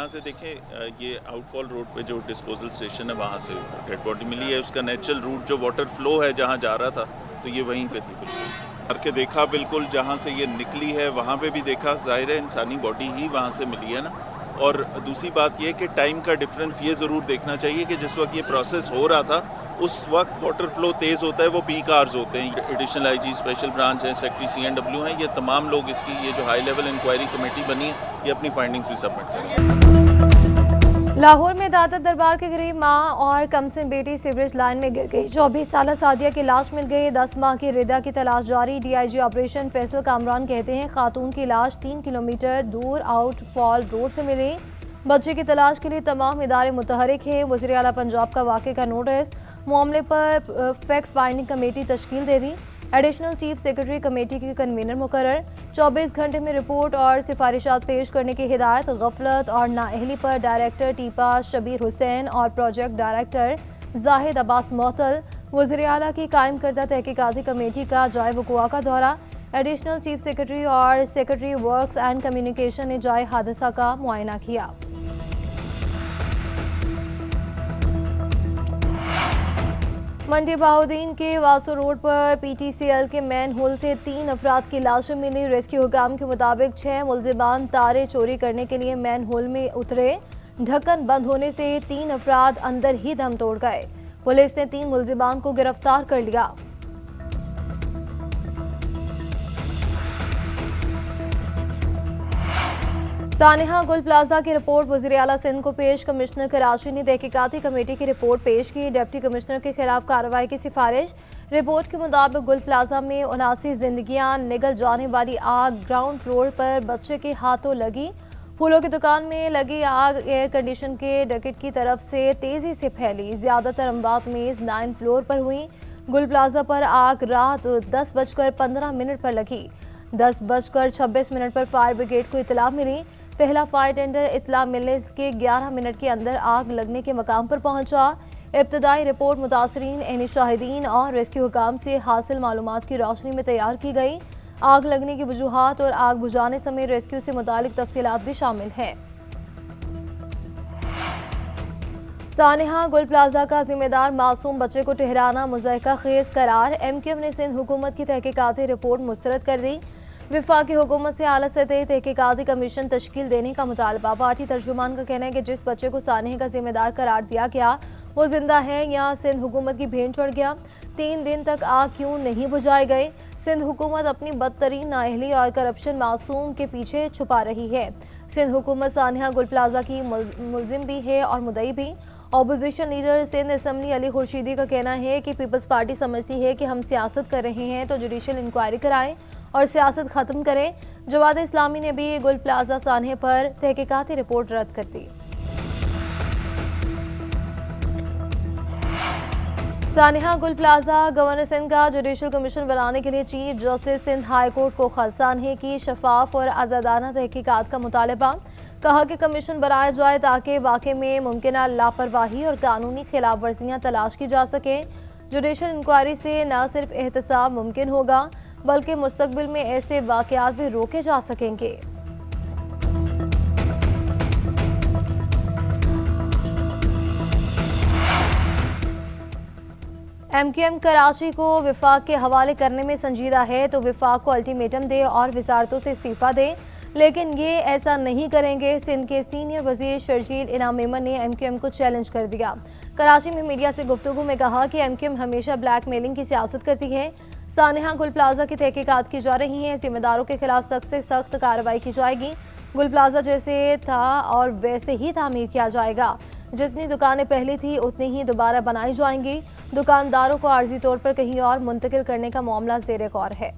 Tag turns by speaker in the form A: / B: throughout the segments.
A: यहाँ से देखें ये आउटफॉल रोड पे जो डिस्पोजल स्टेशन है वहाँ से डेड बॉडी मिली है। उसका नेचुरल रूट जो वाटर फ्लो है जहाँ जा रहा था तो ये वहीं पे थी। बिल्कुल करके देखा, बिल्कुल जहाँ से ये निकली है वहाँ पे भी देखा, जाहिर है इंसानी बॉडी ही वहाँ से मिली है ना। और दूसरी बात ये कि टाइम का डिफरेंस ये ज़रूर देखना चाहिए कि जिस वक्त ये प्रोसेस हो रहा था उस वक्त वाटर फ्लो तेज़ होता है, वो पीक आवर्स होते हैं। एडिशनल आईजी स्पेशल ब्रांच है, सेक्रेटरी CNW हैं, ये तमाम लोग इसकी ये जो हाई लेवल इंक्वायरी कमेटी बनी है ये अपनी फाइंडिंग्स भी सबमिट करेंगे।
B: लाहौर में दाता दरबार के करीब मां और कमसिन बेटी सीवरेज लाइन में गिर गई। 24 साल सादिया की लाश मिल गई। 10 माह की रिदा की तलाश जारी। DIG ऑपरेशन फैसल कामरान कहते हैं खातून की लाश 3 किलोमीटर दूर आउटफॉल रोड से मिली। बच्चे की तलाश के लिए तमाम इदारे मुतहरिक है। वज़ीर आला पंजाब का वाक़े का नोटिस। मामले पर फैक्ट फाइंडिंग कमेटी तश्कील दे दी। एडिशनल चीफ सेक्रेटरी कमेटी के कन्वीनर मुकर्रर। 24 घंटे में रिपोर्ट और सिफारिशात पेश करने की हिदायत। गफलत और नाअहली पर डायरेक्टर टीपा शबीर हुसैन और प्रोजेक्ट डायरेक्टर जाहिद अब्बास मोतल। वज़ीर आला की कायम करदा तहकीकाती कमेटी का जाए वक़ुआ का दौरा। एडिशनल चीफ सेक्रेटरी और सेक्रेटरी वर्क्स एंड कम्युनिकेशन ने जाए हादसा का मुआयना किया। मंडी बहाउद्दीन के वासो रोड पर PTCL के मैन होल से 3 अफराद की लाशें मिली। रेस्क्यू हुकाम के मुताबिक 6 मुलजिमान तारे चोरी करने के लिए मैन होल में उतरे। ढक्कन बंद होने से 3 अफराद अंदर ही दम तोड़ गए। पुलिस ने 3 मुलजिमान को गिरफ्तार कर लिया। सानिहा गुल प्लाजा की रिपोर्ट वज़ीर आला सिंध को पेश। कमिश्नर कराची ने तहकीकाती कमेटी की रिपोर्ट पेश की। डिप्टी कमिश्नर के खिलाफ कार्रवाई की सिफारिश। रिपोर्ट के मुताबिक गुल प्लाजा में 79 जिंदगियां निगल जाने वाली आग ग्राउंड फ्लोर पर बच्चे के हाथों लगी। फूलों की दुकान में लगी आग एयर कंडीशन के डकेट की तरफ से तेजी से फैली। ज्यादातर अमवात मेज 9 फ्लोर पर हुई। गुल प्लाजा पर आग रात 10:15 पर लगी। 10:26 पर फायर ब्रिगेड को इतला मिली। पहला फायर टेंडर इतला मिलने के 11 मिनट के अंदर आग लगने के मकाम पर पहुंचा। इब्तदाई रिपोर्ट मुतासरीन, एनी शाहिदीन और रेस्क्यू हुकाम से हासिल मालूमात की रोशनी में तैयार की गई। आग लगने की वजूहात और आग बुझाने समेत रेस्क्यू से मुतालिक तफसीलात भी शामिल हैं। सानिहा गुल प्लाजा का जिम्मेदार मासूम बच्चे को ठहराना मुज़ाहिका खेज करार। MQM ने सिंध हुकूमत की तहकीकाती रिपोर्ट मुस्तरद कर दी। विफाकी हुकूमत से आला सतही तहकीकाती कमीशन तश्कील देने का मुतालबा। पार्टी तर्जुमान का कहना है कि जिस बच्चे को सानिहा का जिम्मेदार करार दिया गया वो जिंदा है या सिंध हुकूमत की भेंट चढ़ गया। 3 दिन तक आग क्यों नहीं बुझाए गए। सिंध हुकूमत अपनी बदतरीन नाअहली और करप्शन मासूम के पीछे छुपा रही है। सिंध हुकूमत सानिहा गुल प्लाजा की मुलजिम भी है और मुदई भी। Opposition leader Sindh assembly Ali Khurshidi का कहना है कि पीपल्स पार्टी समझती है कि हम सियासत कर रहे हैं तो जुडिशल इंक्वायरी कराएं और सियासत खत्म करें। जमात इस्लामी ने भी गुल प्लाजा सानिहा पर तहकीकाती रिपोर्ट रद्द कर दी। सानिहा गुल प्लाजा गवर्नर सिंध का जुडिशल कमीशन बनाने के लिए chief justice Sindh high court को खजाने की शफाफ और आज़ादाना तहकीकात का मुतालबा। कहा कि कमीशन बनाया जाए ताकि वाक़े में मुमकिन लापरवाही और कानूनी खिलाफ वर्जियाँ तलाश की जा सके। जुडिशल इंक्वायरी से न सिर्फ एहतसाब मुमकिन होगा बल्कि मुस्तकबिल में ऐसे वाक़यात भी रोके जा सकेंगे। MQM कराची को विफाक के हवाले करने में संजीदा है तो विफाक को अल्टीमेटम दे और वजारतों से इस्तीफा दे, लेकिन ये ऐसा नहीं करेंगे। सिंध के सीनियर वजीर शर्जील इनाम मेमन ने MQM को चैलेंज कर दिया। कराची में मीडिया से गुफ्तगू में कहा कि MQM हमेशा ब्लैकमेलिंग की सियासत करती है। सानिहा गुल प्लाजा की तहकीकात की जा रही है। जिम्मेदारों के खिलाफ सख्त से सख्त कार्रवाई की जाएगी। गुल प्लाजा जैसे था और वैसे ही तामीर किया जाएगा। जितनी दुकानें पहले थी उतनी ही दोबारा बनाई जाएंगी। दुकानदारों को आर्जी तौर पर कहीं और मुंतकिल करने का मामला ज़ेरे गौर है।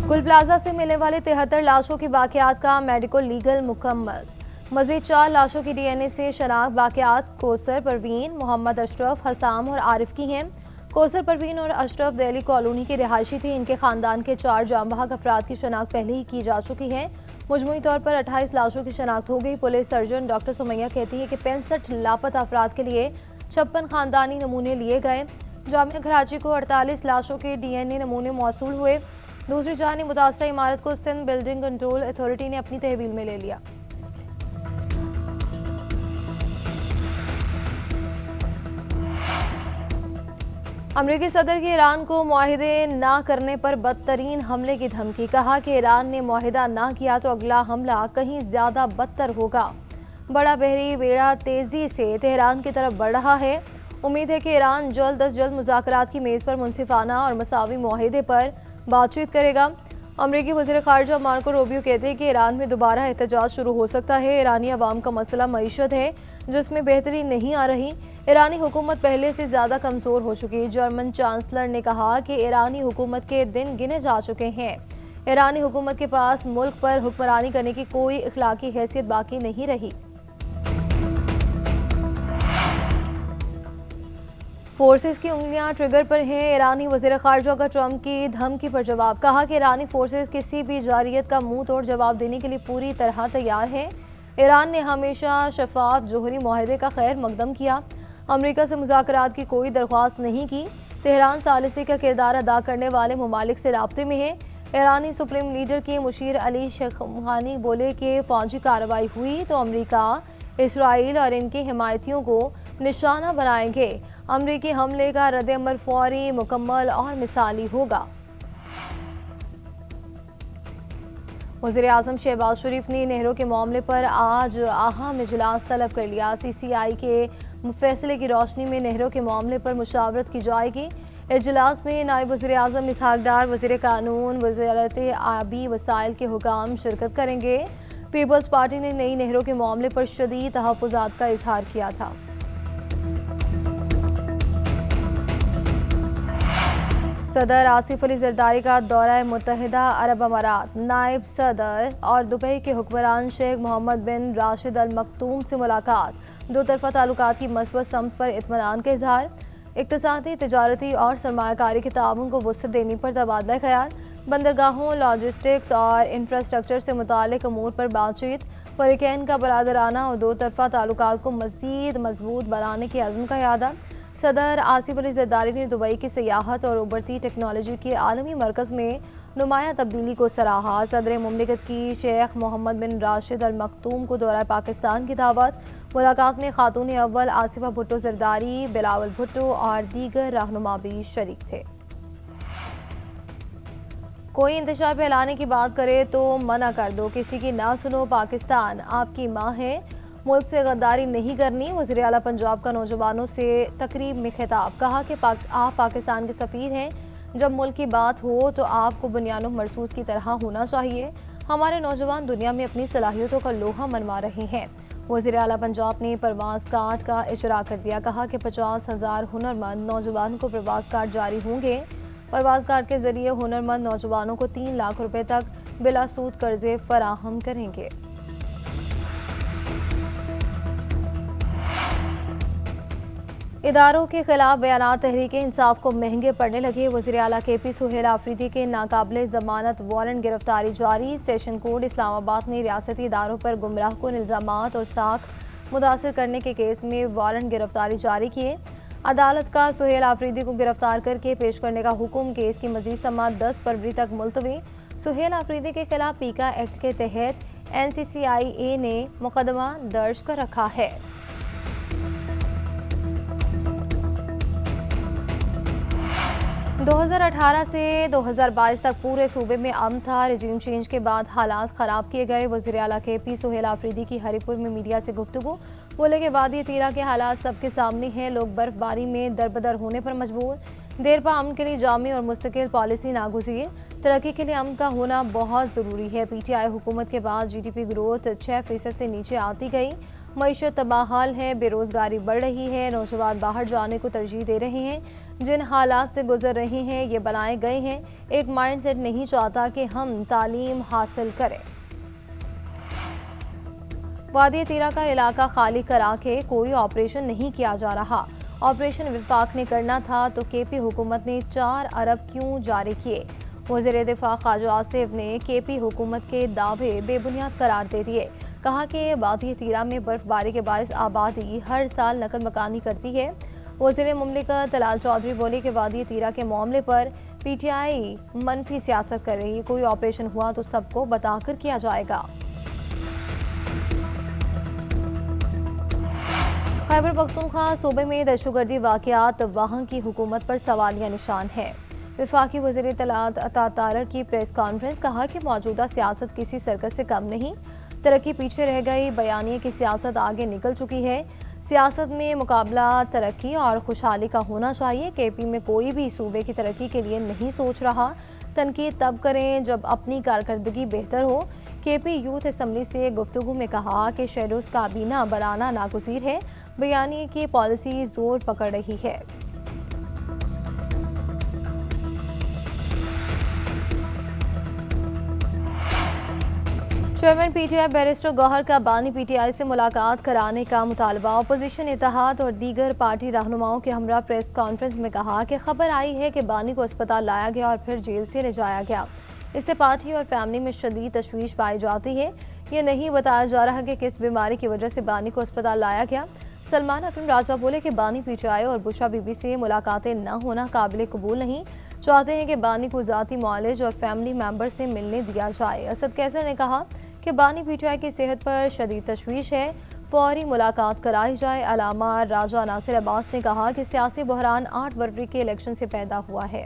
B: गुल प्लाजा से मिलने वाले 73 लाशों की बाकियात का मेडिकल लीगल मुकम्मल। मजीद 4 लाशों की DNA से शनाख्त। बाकियात कौसर परवीन, मोहम्मद अशरफ, हसाम और आरिफ की हैं। कौसर परवीन और अशरफ दिल्ली कॉलोनी के रिहायशी थे। इनके खानदान के 4 जांबहक अफराद की शनाख्त पहले ही की जा चुकी है। मजमूई तौर पर 28 लाशों की शनाख्त हो गई। पुलिस सर्जन डॉक्टर सुमैया कहती है कि 65 लापता अफराद के लिए 56 खानदानी नमूने लिए गए। जामिया कराची को 48 लाशों के DNA नमूने मौसूल हुए। दूसरी जानिब मुतासरा इमारत को सिंध बिल्डिंग कंट्रोल अथॉरिटी ने अपनी तहवील में ले लिया। अमरीकी सदर की ईरान को मुआहिदे ना करने पर बदतरीन हमले की धमकी। कहा कि ईरान ने मुआहिदा ना किया तो अगला हमला कहीं ज्यादा बदतर होगा। बड़ा बहरी बेड़ा तेजी से तेहरान की तरफ बढ़ रहा है। उम्मीद है कि ईरान जल्द अज जल्द मुज़ाकरात की मेज़ पर मुनसिफाना और मसावी मुआहिदे पर बातचीत करेगा। अमरीकी वज़ीर ख़ारिजा मार्को रूबियो कहते हैं कि ईरान में दोबारा एहतजाज शुरू हो सकता है। ईरानी अवाम का मसला मईशत है जिसमें बेहतरी नहीं आ रही। ईरानी हुकूमत पहले से ज़्यादा कमज़ोर हो चुकी। जर्मन चांसलर ने कहा कि ईरानी हुकूमत के दिन गिने जा चुके हैं। ईरानी हुकूमत के पास मुल्क पर हुक्मरानी करने की कोई इखलाकी हैसियत बाकी नहीं रही। फोर्सेस की उंगलियां ट्रिगर पर हैं। ईरानी वज़ीर ख़ारिजा का ट्रंप की धमकी पर जवाब। कहा कि ईरानी फोर्सेस किसी भी जारियत का मुंह तोड़ जवाब देने के लिए पूरी तरह तैयार है। ईरान ने हमेशा शफाफ जोहरी मुआहदे का खैर मकदम किया। अमरीका से मुज़ाकरात की कोई दरख्वास्त नहीं की। तेहरान सालिसी का किरदार अदा करने वाले ममालिक से राब्ते में है। ईरानी सुप्रीम लीडर के मुशीर अली शेख़ानी बोले कि फौजी कार्रवाई हुई तो अमरीका, इसराइल और इनके हिमायतियों को निशाना बनाएंगे। अमरीकी हमले का रद्द-ए-अमल फौरी, मुकम्मल और मिसाली होगा। वज़ीर आज़म शहबाज शरीफ ने नेहरू के मामले पर आज अहम इजलास तलब कर लिया। CCI के फैसले की रोशनी में नेहरू के मामले पर मुशावरत की जाएगी। इजलास में नायब वज़ीर आज़म इसहाक डार, वज़ीर कानून, वज़ारत आबी वसाइल के हुकाम शिरकत करेंगे। पीपल्स पार्टी ने नई नेहरू के मामले पर शदीद तहफ़्फ़ुज़ात का इजहार किया था। सदर आसिफ अली जरदारी का दौरा मुत्तहिदा अरब अमारात। नायब सदर और दुबई के हुक्मरान शेख मोहम्मद बिन राशिद अल मखतूम से मुलाकात। दो तरफा ताल्लुकात की मस्बत समत पर इत्मीनान का इजहार। इक़्तिसादी, तिजारती और सरमायाकारी के ताउन को वुसअत देने पर तबादला ख्याल। बंदरगाहों, लॉजिस्टिक्स और इंफ्रास्ट्रक्चर से मुताल्लिक़ अमूर पर बातचीत। फ़रीक़ैन का बरादराना और दो तरफा ताल्लुकात को मज़ीद मजबूत बनाने के अज़्म का इरादा। सदर आसिफ अली जरदारी ने दुबई की सियाहत और उभरती टेक्नोलॉजी के आलमी मरकज़ में नुमाया तब्दीली को सराहा। सदर मुमलिकत की शेख मोहम्मद बिन राशिद अल मखतूम को दौरा पाकिस्तान की दावत। मुलाकात में खातून अव्वल आसिफा भुट्टो जरदारी, बिलावल भुट्टो और दीगर रहनुमा भी शरीक थे। कोई इंतशार फैलाने की बात करे तो मना कर दो, किसी की ना सुनो, पाकिस्तान आपकी माँ है, मुल्क से गद्दारी नहीं करनी। वज़ीर आला पंजाब का नौजवानों से तकरीब में खिताब। कहा कि आप पाकिस्तान के सफ़ीर हैं। जब मुल्क की बात हो तो आपको बुनियाद मरसूस की तरह होना चाहिए। हमारे नौजवान दुनिया में अपनी सलाहियतों का लोहा मनवा रहे हैं। वज़ीर आला पंजाब ने प्रवास कार्ड का इजरा कर दिया। कहा कि 50,000 हुनरमंद नौजवानों को प्रवास कार्ड जारी होंगे। प्रवास कार्ड के जरिए हुनरमंद नौजवानों को 3 लाख रुपए तक बिला सूद कर्जे फराहम करेंगे। इदारों के खिलाफ बयानात तहरीक इंसाफ को महंगे पड़ने लगे। वज़ीर आला KP सुहेल आफरीदी के नाकाबिले ज़मानत वारंट गिरफ्तारी जारी। सेशन कोर्ट इस्लामाबाद ने रियासती इदारों पर गुमराह कुन इल्ज़ामात और साख मुतासर करने के केस में वारंट गिरफ्तारी जारी किए। अदालत का सुहेल आफरीदी को गिरफ्तार करके पेश करने का हुक्म। केस की मज़ीद समाअत 10 फरवरी तक मुलतवी। सुहेल आफरीदी के खिलाफ पीका एक्ट के तहत NCCIA ने मुकदमा दर्ज कर रखा है। दो 2018 से 2022 तक पूरे सूबे में अमन था। रजीम चेंज के बाद हालात ख़राब किए गए। वज़ीर आला KP सुहेल आफरीदी की हरिपुर में मीडिया से गुफ्तगू। बोले कि वादी तीरा के हालात सबके सामने हैं। लोग बर्फबारी में दरबदर होने पर मजबूर। देरपा अमन के लिए जामी और मुस्तकिल पॉलिसी नागुज़ीर। तरक्की के लिए अमन का होना बहुत ज़रूरी है। PTI हुकूमत के बाद GDP ग्रोथ 6% से नीचे आती गई। मईशत तबाहाल है, बेरोज़गारी बढ़ रही है। नौजवान बाहर जाने को तरजीह दे रहे हैं। जिन हालात से गुजर रहे हैं ये बनाए गए हैं। एक माइंडसेट नहीं चाहता कि हम तालीम हासिल करें। वादी तीरा का इलाका खाली करा के कोई ऑपरेशन नहीं किया जा रहा। ऑपरेशन विफाक ने करना था तो KP हुकूमत ने 4 अरब क्यों जारी किए। वज़ीर दिफा ख्वाजा आसिफ ने KP हुकूमत के दावे बेबुनियाद करार दे दिए। कहा कि वादी तीरा में बर्फबारी के बायस आबादी हर साल नकल मकानी करती है। वज़ीर मुमलिकत तलाल चौधरी बोले कि वादी तीरा के मामले पर पीटीआई मनफी सियासत कर रही है। कोई ऑपरेशन हुआ तो सबको बताकर किया जाएगा। खैबर पख्तूनख्वा सूबे में दहशतगर्दी वाक़यात वहाँ की हुकूमत पर सवालिया निशान है। वफाकी वज़ीर इत्तलात अता तारर की प्रेस कॉन्फ्रेंस, कहा कि मौजूदा सियासत किसी सर्कस से कम नहीं, तरक्की पीछे रह गई, बयानिए की सियासत आगे निकल चुकी है। सियासत में मुकाबला तरक्की और खुशहाली का होना चाहिए। केपी में कोई भी सूबे की तरक्की के लिए नहीं सोच रहा। तनकीद तब करें जब अपनी कारकर्दगी बेहतर हो। केपी यूथ असम्बली से गुफ्तगू में कहा कि शेडोज काबीना बनाना नागुज़ीर है। बयानिए की पॉलिसी जोर पकड़ रही है। चेयरमैन पीटीआई बैरिस्टर गौहर का बानी पीटीआई से मुलाकात कराने का मुतालबा। अपोजिशन इत्तेहाद और दीगर पार्टी रहनुमाओं के हमरा प्रेस कॉन्फ्रेंस में कहा कि खबर आई है कि बानी को अस्पताल लाया गया और फिर जेल से ले जाया गया। इससे पार्टी और फैमिली में शदीद तशवीश पाई जाती है। ये नहीं बताया जा रहा कि किस बीमारी की वजह से बानी को अस्पताल लाया गया। सलमान अकरम राजा बोले कि बानी पीटीआई और बुशरा बीबी से मुलाकातें न होना काबिल कबूल नहीं। चाहते हैं कि बानी को ज़ाती मुआलिज और फैमिली मेंबर से मिलने दिया जाए। असद कैसर ने कहा कि बानी पीटीआई की सेहत पर शदीद तशवीश है, फौरी मुलाकात कराई जाए। अलामा राजा नासिर अब्बास ने कहा कि सियासी बहरान 8 फरवरी के इलेक्शन से पैदा हुआ है।